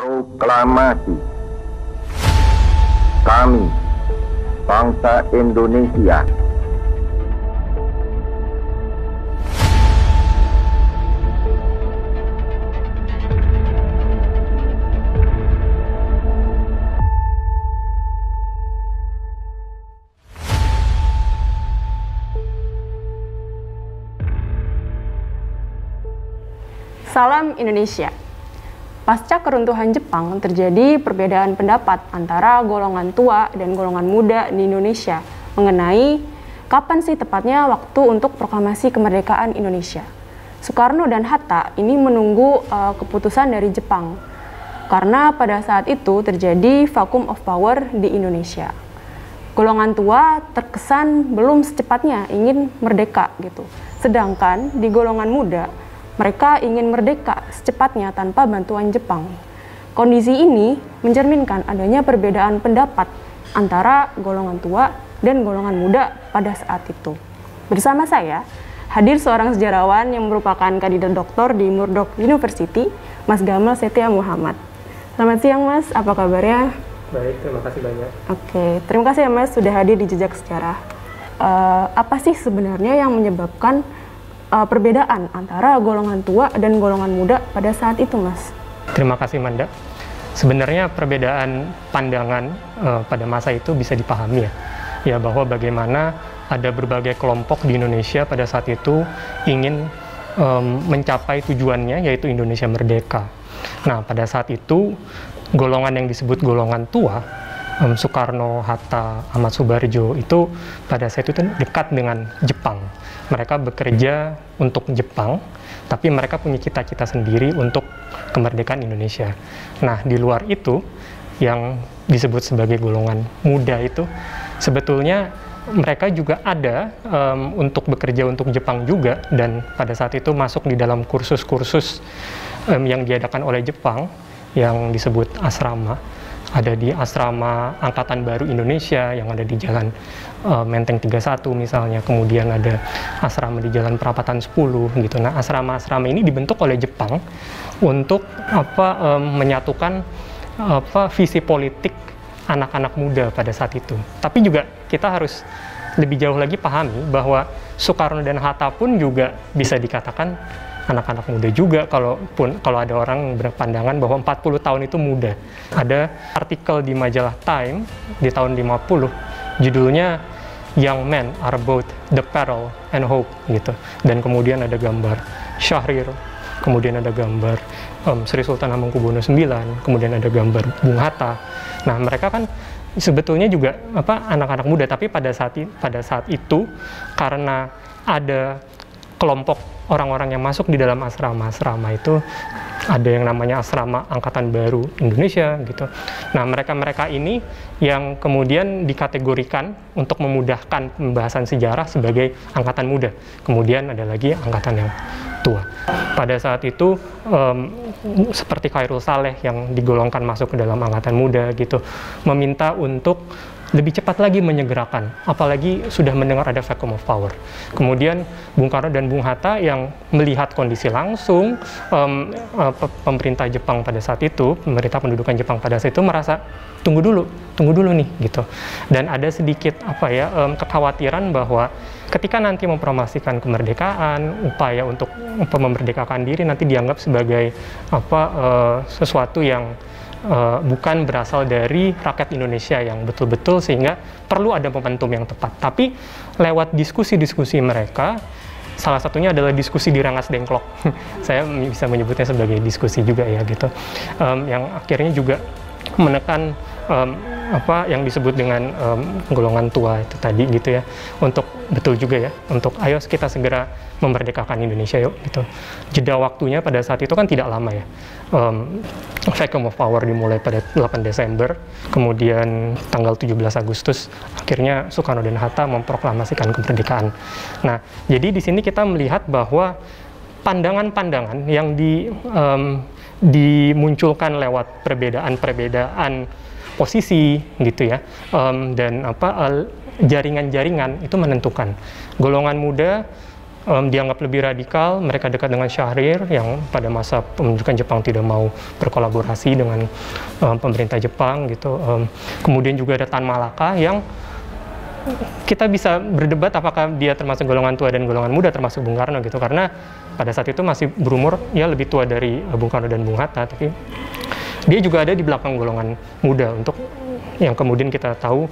Proklamasi. Kami, bangsa Indonesia, Salam Indonesia. Pasca keruntuhan Jepang, terjadi perbedaan pendapat antara golongan tua dan golongan muda di Indonesia mengenai kapan sih tepatnya waktu untuk proklamasi kemerdekaan Indonesia. Soekarno dan Hatta ini menunggu keputusan dari Jepang, karena pada saat itu terjadi vacuum of power di Indonesia. Golongan tua terkesan belum secepatnya ingin merdeka gitu. Sedangkan di golongan muda, mereka ingin merdeka secepatnya tanpa bantuan Jepang. Kondisi ini mencerminkan adanya perbedaan pendapat antara golongan tua dan golongan muda pada saat itu. Bersama saya, hadir seorang sejarawan yang merupakan kandidat doktor di Murdoch University, Mas Gamal Setia Muhammad. Selamat siang Mas, apa kabarnya? Baik, terima kasih banyak. Oke, terima kasih ya Mas sudah hadir di Jejak Sejarah. Apa sih sebenarnya yang menyebabkan perbedaan antara golongan tua dan golongan muda pada saat itu, Mas? Terima kasih, Manda. Sebenarnya perbedaan pandangan pada masa itu bisa dipahami ya, bahwa bagaimana ada berbagai kelompok di Indonesia pada saat itu ingin mencapai tujuannya, yaitu Indonesia merdeka. Nah, pada saat itu golongan yang disebut golongan tua, Soekarno, Hatta, Ahmad Subarjo itu pada saat itu dekat dengan Jepang. Mereka bekerja untuk Jepang, tapi mereka punya cita-cita sendiri untuk kemerdekaan Indonesia. Nah, di luar itu, yang disebut sebagai golongan muda itu, sebetulnya mereka juga ada untuk bekerja untuk Jepang juga, dan pada saat itu masuk di dalam kursus-kursus yang diadakan oleh Jepang, yang disebut asrama. Ada di asrama Angkatan Baru Indonesia yang ada di Jalan Menteng 31 misalnya, kemudian ada asrama di Jalan Perapatan 10 gitu. Nah, asrama-asrama ini dibentuk oleh Jepang untuk menyatukan visi politik anak-anak muda pada saat itu. Tapi juga kita harus lebih jauh lagi pahami bahwa Soekarno dan Hatta pun juga bisa dikatakan anak-anak muda juga, kalau ada orang berpandangan bahwa 40 tahun itu muda. Ada artikel di majalah Time di tahun 50, judulnya Young Men Are Both the Peril and Hope gitu. Dan kemudian ada gambar Syahrir, kemudian ada gambar Sri Sultan Hamengkubuwono IX, kemudian ada gambar Bung Hatta. Nah, mereka kan sebetulnya juga anak-anak muda, tapi pada saat itu karena ada kelompok orang-orang yang masuk di dalam asrama-asrama itu, ada yang namanya asrama Angkatan Baru Indonesia gitu. Nah, mereka-mereka ini yang kemudian dikategorikan untuk memudahkan pembahasan sejarah sebagai angkatan muda. Kemudian ada lagi angkatan yang tua. Pada saat itu seperti Khairul Saleh yang digolongkan masuk ke dalam angkatan muda gitu, meminta untuk lebih cepat lagi menyegerakan, apalagi sudah mendengar ada vacuum of power. Kemudian Bung Karno dan Bung Hatta yang melihat kondisi langsung pemerintah Jepang pada saat itu, pemerintah pendudukan Jepang pada saat itu merasa tunggu dulu nih gitu. Dan ada sedikit kekhawatiran bahwa ketika nanti mempromosikan kemerdekaan, upaya untuk memerdekakan diri nanti dianggap sebagai sesuatu yang bukan berasal dari rakyat Indonesia yang betul-betul, sehingga perlu ada momentum yang tepat. Tapi lewat diskusi-diskusi mereka, salah satunya adalah diskusi di Rengas Dengklok. Saya bisa menyebutnya sebagai diskusi juga ya gitu, yang akhirnya juga menekan yang disebut dengan golongan tua itu tadi gitu ya, untuk betul juga ya, untuk ayo kita segera memerdekakan Indonesia yuk gitu. Jeda waktunya pada saat itu kan tidak lama ya. Vacuum of power dimulai pada 8 Desember, kemudian tanggal 17 Agustus akhirnya Soekarno dan Hatta memproklamasikan kemerdekaan. Nah, jadi di sini kita melihat bahwa pandangan-pandangan yang dimunculkan lewat perbedaan-perbedaan posisi gitu ya, dan jaringan-jaringan itu menentukan golongan muda dianggap lebih radikal, mereka dekat dengan Syahrir yang pada masa pembentukan Jepang tidak mau berkolaborasi dengan pemerintah Jepang gitu. Kemudian juga ada Tan Malaka yang kita bisa berdebat apakah dia termasuk golongan tua dan golongan muda termasuk Bung Karno gitu, karena pada saat itu masih berumur, ya lebih tua dari Bung Karno dan Bung Hatta, tapi dia juga ada di belakang golongan muda untuk yang kemudian kita tahu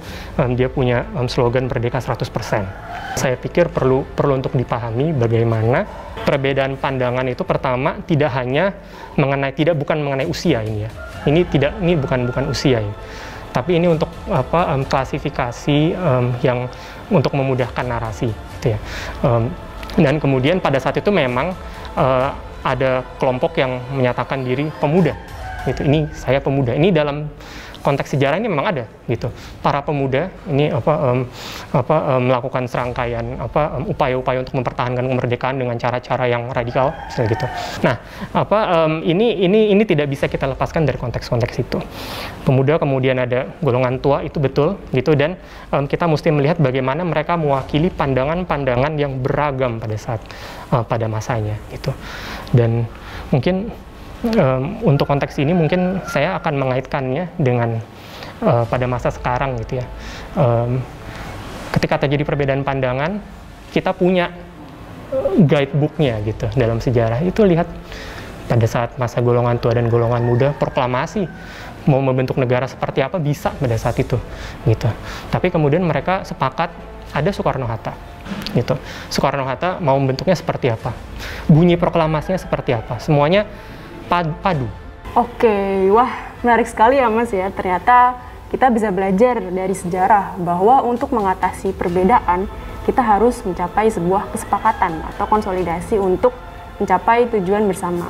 dia punya slogan Merdeka 100%. Saya pikir perlu untuk dipahami bagaimana perbedaan pandangan itu pertama tidak hanya bukan mengenai usia ini ya. Ini bukan usia ini. Tapi ini untuk klasifikasi yang untuk memudahkan narasi gitu ya. Dan kemudian pada saat itu memang ada kelompok yang menyatakan diri pemuda gitu. Ini saya pemuda. Ini dalam konteks sejarah ini memang ada gitu. Para pemuda ini melakukan serangkaian upaya-upaya untuk mempertahankan kemerdekaan dengan cara-cara yang radikal gitu. Nah, ini tidak bisa kita lepaskan dari konteks-konteks itu. Pemuda, kemudian ada golongan tua, itu betul gitu, dan kita mesti melihat bagaimana mereka mewakili pandangan-pandangan yang beragam pada masanya gitu. Dan mungkin untuk konteks ini mungkin saya akan mengaitkannya dengan pada masa sekarang gitu ya. Ketika terjadi perbedaan pandangan, kita punya guidebooknya gitu dalam sejarah. Itu lihat pada saat masa golongan tua dan golongan muda, proklamasi mau membentuk negara seperti apa bisa pada saat itu gitu. Tapi kemudian mereka sepakat ada Soekarno-Hatta gitu. Soekarno-Hatta mau membentuknya seperti apa, bunyi proklamasinya seperti apa, semuanya padu. Oke, wah menarik sekali ya Mas ya. Ternyata kita bisa belajar dari sejarah bahwa untuk mengatasi perbedaan kita harus mencapai sebuah kesepakatan atau konsolidasi untuk mencapai tujuan bersama.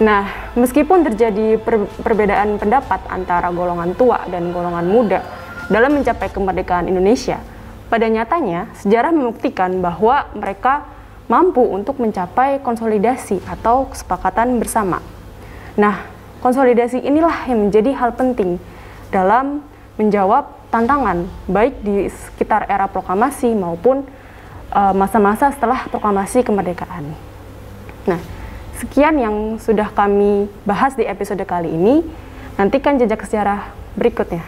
Nah, meskipun terjadi perbedaan pendapat antara golongan tua dan golongan muda dalam mencapai kemerdekaan Indonesia, pada nyatanya sejarah membuktikan bahwa mereka mampu untuk mencapai konsolidasi atau kesepakatan bersama. Nah, konsolidasi inilah yang menjadi hal penting dalam menjawab tantangan baik di sekitar era proklamasi maupun masa-masa setelah proklamasi kemerdekaan. Nah, sekian yang sudah kami bahas di episode kali ini. Nantikan jejak sejarah berikutnya.